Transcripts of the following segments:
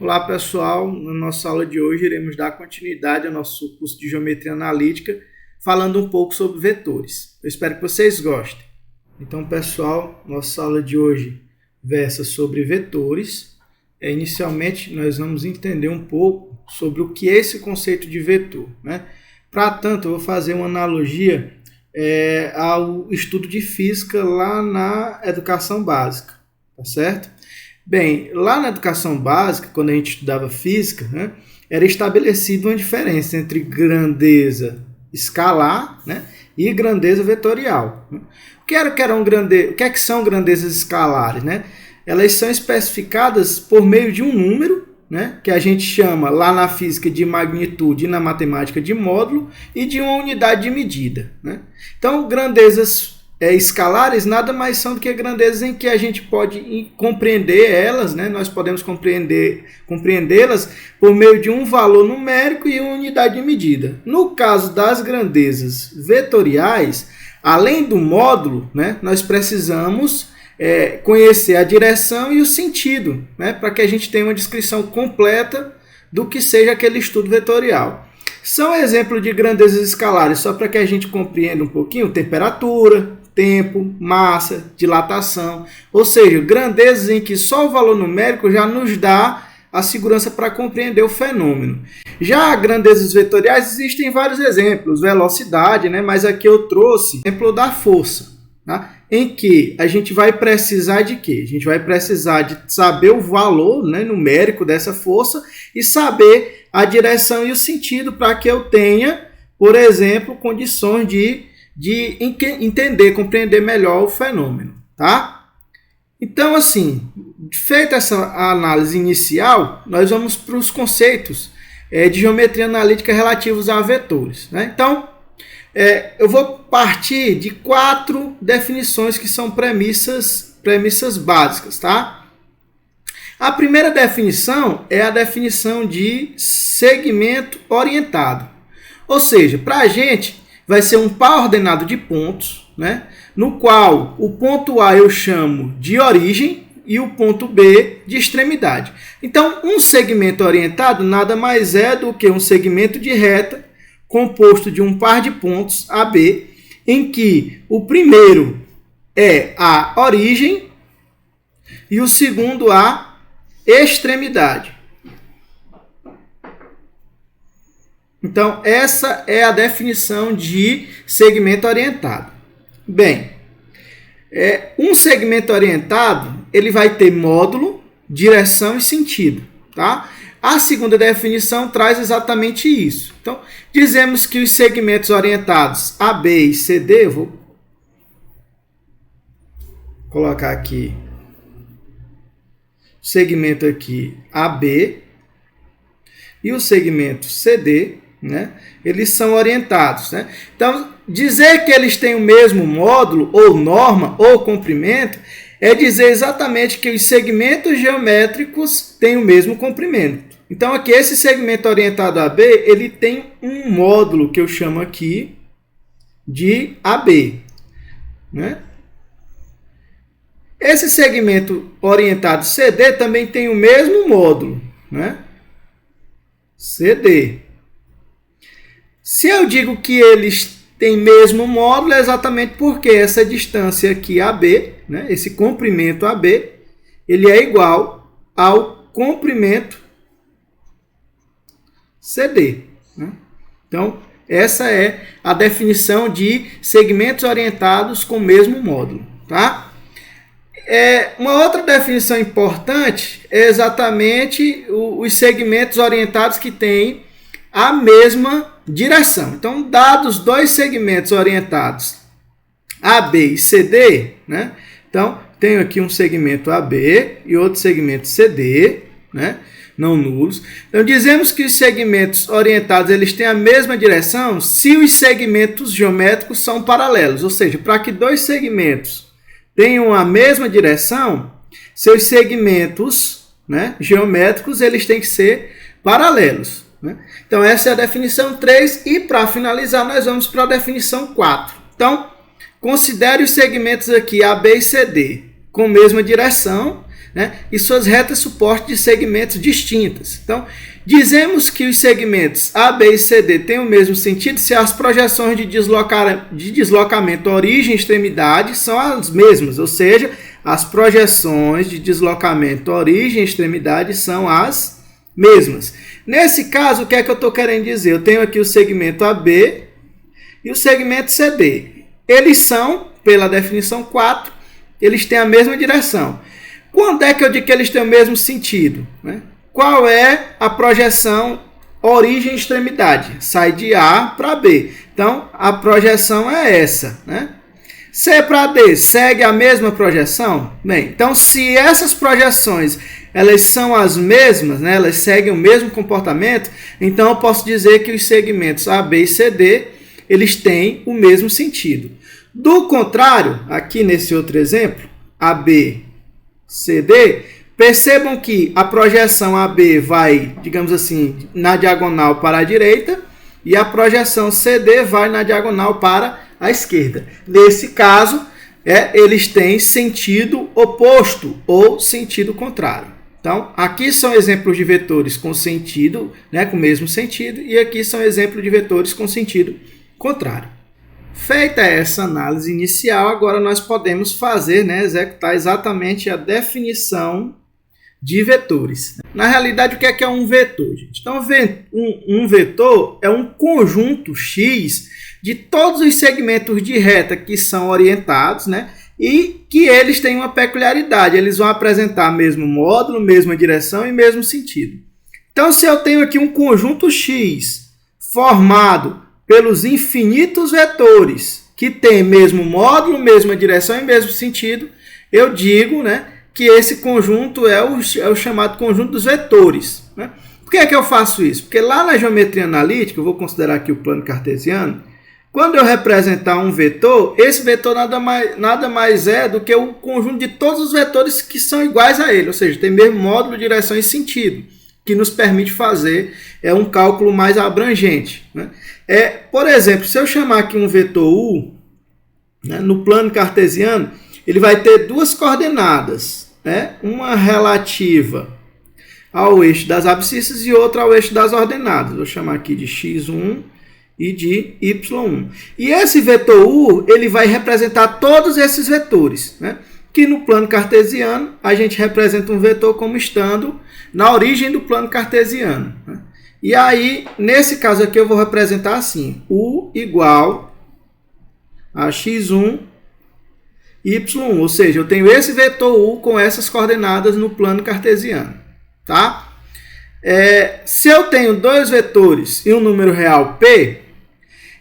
Olá pessoal, na nossa aula de hoje iremos dar continuidade ao nosso curso de Geometria Analítica, falando um pouco sobre vetores. Eu espero que vocês gostem. Então pessoal, nossa aula de hoje versa sobre vetores. Inicialmente nós vamos entender um pouco sobre o que é esse conceito de vetor, né? Para tanto, eu vou fazer uma analogia ao estudo de física lá na educação básica, tá certo? Bem, lá na educação básica, quando a gente estudava física, né, era estabelecida uma diferença entre grandeza escalar, né, e grandeza vetorial. O que é que são grandezas escalares? Né? Elas são especificadas por meio de um número, né, que a gente chama lá na física de magnitude e na matemática de módulo, e de uma unidade de medida. Né? Então, grandezas escalares nada mais são do que grandezas em que a gente pode compreender elas, né? Nós podemos compreendê-las por meio de um valor numérico e uma unidade de medida. No caso das grandezas vetoriais, além do módulo, né, nós precisamos conhecer a direção e o sentido, né, para que a gente tenha uma descrição completa do que seja aquele estudo vetorial. São exemplos de grandezas escalares, só para que a gente compreenda um pouquinho: temperatura, tempo, massa, dilatação, ou seja, grandezas em que só o valor numérico já nos dá a segurança para compreender o fenômeno. Já grandezas vetoriais existem vários exemplos, velocidade, né? Mas aqui eu trouxe o exemplo da força, tá? Em que a gente vai precisar de quê? A gente vai precisar de saber o valor, né, numérico dessa força e saber a direção e o sentido para que eu tenha, por exemplo, condições de entender, compreender melhor o fenômeno, tá? Então, assim, feita essa análise inicial, nós vamos para os conceitos de geometria analítica relativos a vetores, né? Então, eu vou partir de 4 definições que são premissas básicas, tá? A primeira definição é a definição de segmento orientado. Ou seja, para a gente vai ser um par ordenado de pontos, né, no qual o ponto A eu chamo de origem e o ponto B de extremidade. Então, um segmento orientado nada mais é do que um segmento de reta composto de um par de pontos AB, em que o primeiro é a origem e o segundo a extremidade. Então, essa é a definição de segmento orientado. Bem, um segmento orientado ele vai ter módulo, direção e sentido. Tá? A segunda definição traz exatamente isso. Então, dizemos que os segmentos orientados AB e CD, eu vou colocar aqui o segmento aqui AB e o segmento CD, né, eles são orientados, né? Então, dizer que eles têm o mesmo módulo, ou norma, ou comprimento, é dizer exatamente que os segmentos geométricos têm o mesmo comprimento. Então, aqui, esse segmento orientado AB, ele tem um módulo que eu chamo aqui de AB, né? Esse segmento orientado CD também tem o mesmo módulo, né? CD. Se eu digo que eles têm mesmo módulo, é exatamente porque essa distância aqui AB, né, esse comprimento AB, ele é igual ao comprimento CD. Né? Então, essa é a definição de segmentos orientados com o mesmo módulo. Tá? Uma outra definição importante é exatamente os segmentos orientados que têm a mesma direção. Então, dados dois segmentos orientados AB e CD, né? Então, tenho aqui um segmento AB e outro segmento CD, né? Não nulos. Então, dizemos que os segmentos orientados eles têm a mesma direção se os segmentos geométricos são paralelos. Ou seja, para que dois segmentos tenham a mesma direção, seus segmentos, né, geométricos eles têm que ser paralelos. Né? Então, essa é a definição 3 e, para finalizar, nós vamos para a definição 4. Então, considere os segmentos aqui AB e CD com mesma direção né, e suas retas suporte de segmentos distintas. Então, dizemos que os segmentos A, B e CD têm o mesmo sentido se as projeções de deslocamento origem e extremidade são as mesmas, ou seja, as projeções de deslocamento origem e extremidade são as mesmas. Nesse caso, o que é que eu estou querendo dizer? Eu tenho aqui o segmento AB e o segmento CD. Eles são, pela definição 4, eles têm a mesma direção. Quando é que eu digo que eles têm o mesmo sentido, né? Qual é a projeção origem e extremidade? Sai de A para B. Então, a projeção é essa, né? C para D segue a mesma projeção? Bem, então se essas projeções elas são as mesmas, né? Elas seguem o mesmo comportamento, então eu posso dizer que os segmentos A, B e CD eles têm o mesmo sentido. Do contrário, aqui nesse outro exemplo, AB, CD, percebam que a projeção AB vai, digamos assim, na diagonal para a direita e a projeção CD vai na diagonal para a esquerda. Nesse caso, eles têm sentido oposto ou sentido contrário. Então, aqui são exemplos de vetores com sentido, né, com o mesmo sentido, e aqui são exemplos de vetores com sentido contrário. Feita essa análise inicial, agora nós podemos fazer, né, executar exatamente a definição de vetores. Na realidade, o que é um vetor, gente? Então, um vetor é um conjunto X de todos os segmentos de reta que são orientados, né, e que eles têm uma peculiaridade. Eles vão apresentar mesmo módulo, mesma direção e mesmo sentido. Então, se eu tenho aqui um conjunto X formado pelos infinitos vetores que tem mesmo módulo, mesma direção e mesmo sentido, eu digo, né, que esse conjunto é o chamado conjunto dos vetores, né? Por que é que eu faço isso? Porque lá na geometria analítica, eu vou considerar aqui o plano cartesiano, quando eu representar um vetor, esse vetor nada mais é do que o conjunto de todos os vetores que são iguais a ele, ou seja, tem mesmo módulo, direção e sentido, que nos permite fazer um cálculo mais abrangente, né? Por exemplo, se eu chamar aqui um vetor U, né, no plano cartesiano, ele vai ter duas coordenadas, né, uma relativa ao eixo das abscissas e outra ao eixo das ordenadas. Vou chamar aqui de x1 e de y1. E esse vetor U ele vai representar todos esses vetores, né, que no plano cartesiano a gente representa um vetor como estando na origem do plano cartesiano, né? E aí, nesse caso aqui, eu vou representar assim, U igual a x1, y1. Ou seja, eu tenho esse vetor U com essas coordenadas no plano cartesiano. Tá? Se eu tenho dois vetores e um número real P,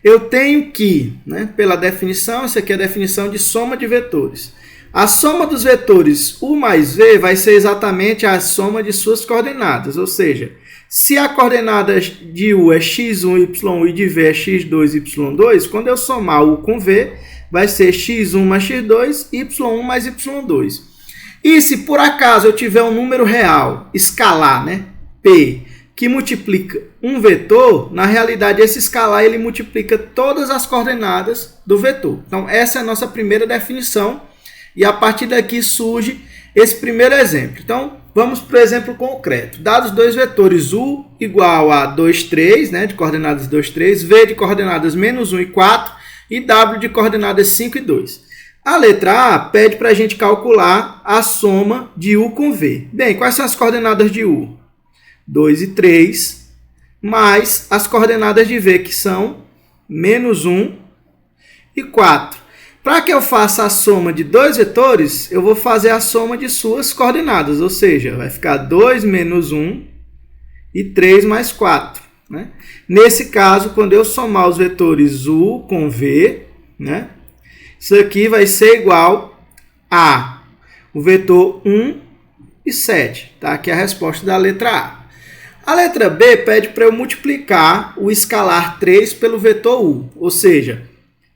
eu tenho que, né, pela definição, essa aqui é a definição de soma de vetores. A soma dos vetores U mais V vai ser exatamente a soma de suas coordenadas, ou seja, se a coordenada de U é x1, y1 e de V é x2, y2, quando eu somar U com V, vai ser x1 mais x2, y1 mais y2. E se por acaso eu tiver um número real, escalar, né, P, que multiplica um vetor, na realidade esse escalar ele multiplica todas as coordenadas do vetor. Então essa é a nossa primeira definição e a partir daqui surge esse primeiro exemplo. Então, vamos para o exemplo concreto. Dados dois vetores U igual a 2, 3, né, de coordenadas 2, 3, V de coordenadas menos 1 e 4 e W de coordenadas 5 e 2. A letra A pede para a gente calcular a soma de U com V. Bem, quais são as coordenadas de U? 2 e 3, mais as coordenadas de V, que são menos 1 e 4. Para que eu faça a soma de dois vetores, eu vou fazer a soma de suas coordenadas, ou seja, vai ficar 2 menos 1 e 3 mais 4. Né? Nesse caso, quando eu somar os vetores U com V, né, isso aqui vai ser igual a o vetor 1 e 7. Tá? Aqui é a resposta da letra A. A letra B pede para eu multiplicar o escalar 3 pelo vetor U, ou seja,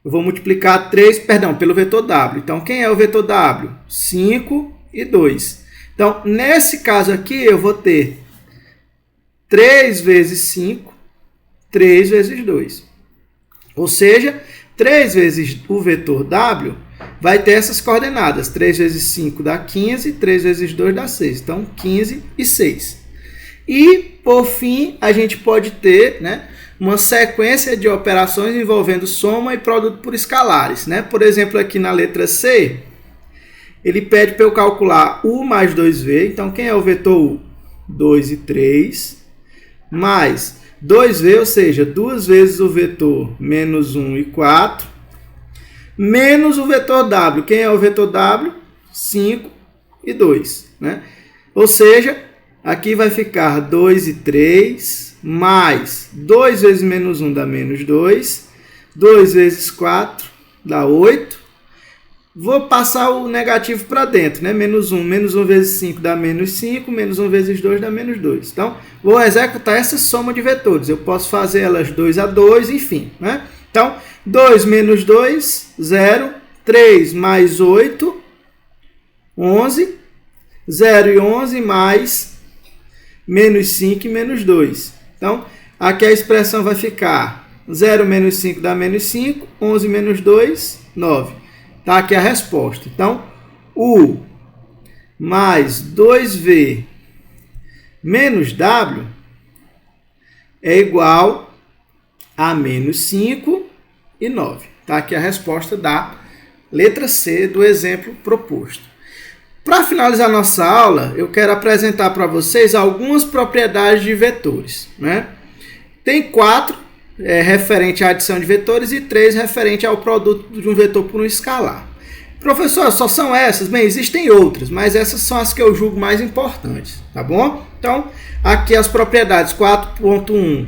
eu vou multiplicar pelo vetor W. Então, quem é o vetor W? 5 e 2. Então, nesse caso aqui, eu vou ter 3 vezes 5, 3 vezes 2. Ou seja, 3 vezes o vetor W vai ter essas coordenadas. 3 vezes 5 dá 15, 3 vezes 2 dá 6. Então, 15 e 6. E, por fim, a gente pode ter, né, uma sequência de operações envolvendo soma e produto por escalares. Né? Por exemplo, aqui na letra C, ele pede para eu calcular U mais 2V. Então, quem é o vetor U? 2 e 3. Mais 2V, ou seja, 2 vezes o vetor menos 1 e 4. Menos o vetor W. Quem é o vetor W? 5 e 2. Né? Ou seja, aqui vai ficar 2 e 3, mais 2 vezes menos 1 dá menos 2. 2 vezes 4 dá 8. Vou passar o negativo para dentro, né? Menos 1. Menos 1 vezes 5 dá menos 5. Menos 1 vezes 2 dá menos 2. Então, vou executar essa soma de vetores. Eu posso fazer elas 2 a 2, enfim. Né? Então, 2 menos 2, 0. 3 mais 8, 11. 0 e 11 mais menos 5 e menos 2. Então, aqui a expressão vai ficar 0 menos 5 dá menos 5. 11 menos 2, 9. Está aqui a resposta. Então, U mais 2V menos W é igual a menos 5 e 9. Está aqui a resposta da letra C do exemplo proposto. Para finalizar nossa aula, eu quero apresentar para vocês algumas propriedades de vetores. Né? Tem 4 referente à adição de vetores e 3 referente ao produto de um vetor por um escalar. Professor, só são essas? Bem, existem outras, mas essas são as que eu julgo mais importantes, tá bom? Então, aqui as propriedades 4.1.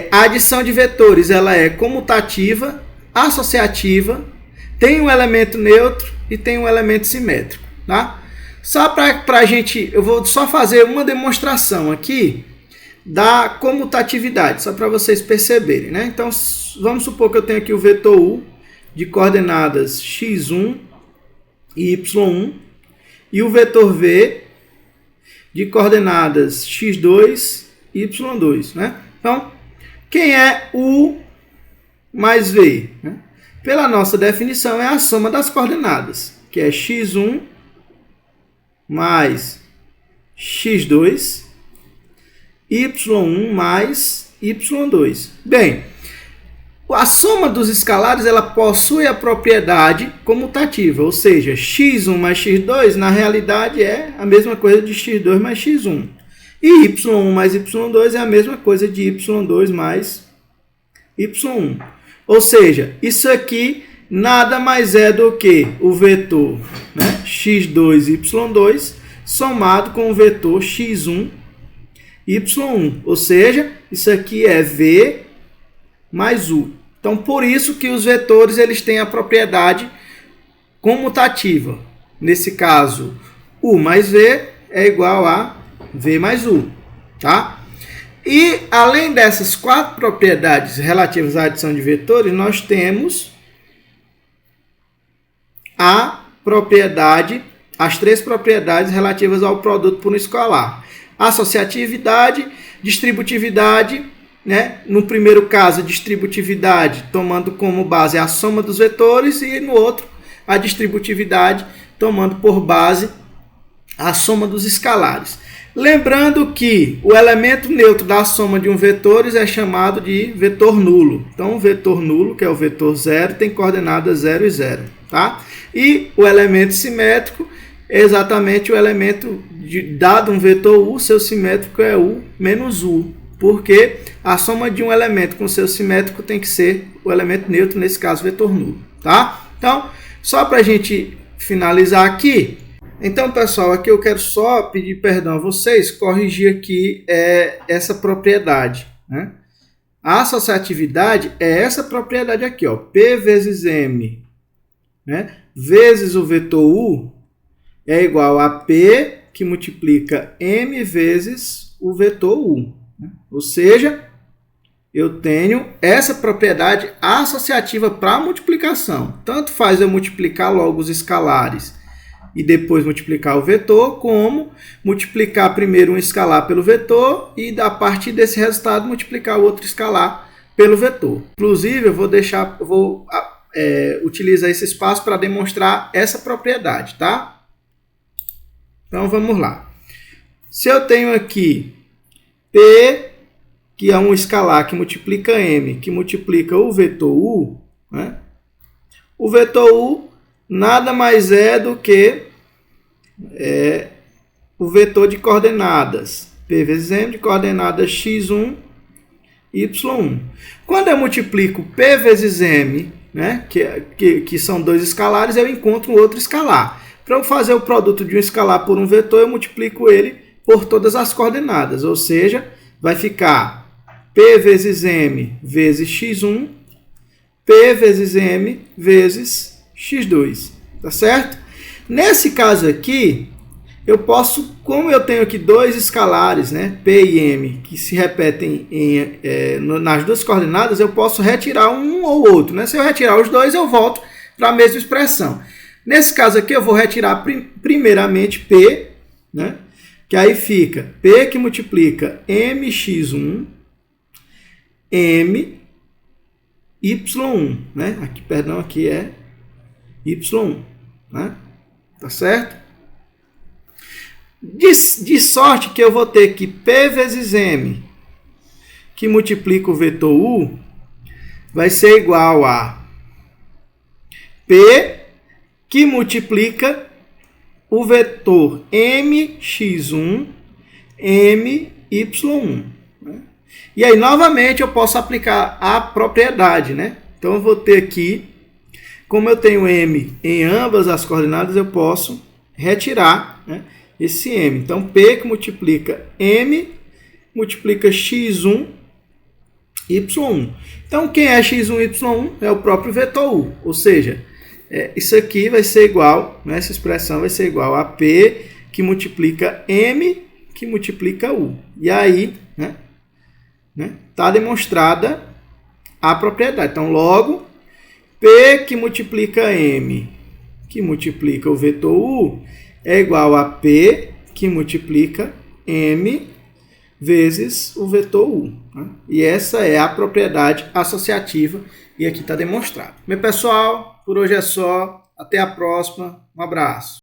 A adição de vetores ela é comutativa, associativa, tem um elemento neutro e tem um elemento simétrico. Tá? Só para a gente, eu vou só fazer uma demonstração aqui da comutatividade, só para vocês perceberem. Né? Então, vamos supor que eu tenho aqui o vetor U de coordenadas x1 e y1 e o vetor V de coordenadas x2 e y2. Né? Então, quem é U mais V? Né? Pela nossa definição, é a soma das coordenadas, que é x1 mais x2, y1 mais y2. Bem, a soma dos escalares ela possui a propriedade comutativa, ou seja, x1 mais x2 na realidade é a mesma coisa de x2 mais x1. E y1 mais y2 é a mesma coisa de y2 mais y1. Ou seja, isso aqui nada mais é do que o vetor, né, x2 e y2 somado com o vetor x1 e y1. Ou seja, isso aqui é V mais U. Então, por isso que os vetores eles têm a propriedade comutativa. Nesse caso, U mais V é igual a V mais U. Tá? E, além dessas 4 propriedades relativas à adição de vetores, nós temos as 3 propriedades relativas ao produto por um escalar. Associatividade, distributividade, né? No primeiro caso, distributividade, tomando como base a soma dos vetores, e no outro, a distributividade, tomando por base a soma dos escalares. Lembrando que o elemento neutro da soma de um vetores é chamado de vetor nulo. Então, o vetor nulo, que é o vetor 0, tem coordenadas 0 e 0. Tá? E o elemento simétrico é exatamente o elemento dado um vetor U, seu simétrico é U menos U. Porque a soma de um elemento com seu simétrico tem que ser o elemento neutro, nesse caso, vetor nulo. Tá? Então, só para a gente finalizar aqui. Então, pessoal, aqui eu quero só pedir perdão a vocês, corrigir aqui essa propriedade. Né? A associatividade é essa propriedade aqui, ó, P vezes M, né, vezes o vetor U é igual a P que multiplica M vezes o vetor U. Né? Ou seja, eu tenho essa propriedade associativa para multiplicação. Tanto faz eu multiplicar logo os escalares e depois multiplicar o vetor, como multiplicar primeiro um escalar pelo vetor e a partir desse resultado multiplicar o outro escalar pelo vetor. Inclusive, eu vou utiliza esse espaço para demonstrar essa propriedade, tá? Então vamos lá. Se eu tenho aqui P, que é um escalar que multiplica M, que multiplica o vetor U, né? O vetor U nada mais é do que o vetor de coordenadas P vezes M de coordenadas x1, y1. Quando eu multiplico P vezes M, né, que são dois escalares, eu encontro outro escalar. Para eu fazer o produto de um escalar por um vetor, eu multiplico ele por todas as coordenadas, ou seja, vai ficar P vezes M vezes x1, P vezes M vezes x2, tá certo? Nesse caso aqui, eu posso, como eu tenho aqui dois escalares, né, P e M, que se repetem nas duas coordenadas, eu posso retirar um ou outro, né? Se eu retirar os dois, eu volto para a mesma expressão. Nesse caso aqui, eu vou retirar primeiramente P, né, que aí fica P que multiplica mx1, m, y1, né? Aqui, perdão, aqui é y1, né? Tá certo? De sorte que eu vou ter que P vezes M, que multiplica o vetor U, vai ser igual a P, que multiplica o vetor mx1, my1. Né? E aí, novamente, eu posso aplicar a propriedade, né? Então, eu vou ter aqui, como eu tenho m em ambas as coordenadas, eu posso retirar, né, esse m. Então, P que multiplica m, multiplica x1, y1. Então, quem é x1, y1 é o próprio vetor U. Ou seja, isso aqui vai ser igual, né, essa expressão vai ser igual a P que multiplica m, que multiplica U. E aí, tá demonstrada a propriedade. Então, logo, P que multiplica m, que multiplica o vetor U, é igual a P que multiplica m vezes o vetor U. Né? E essa é a propriedade associativa e aqui está demonstrado. Meu pessoal, por hoje é só. Até a próxima. Um abraço.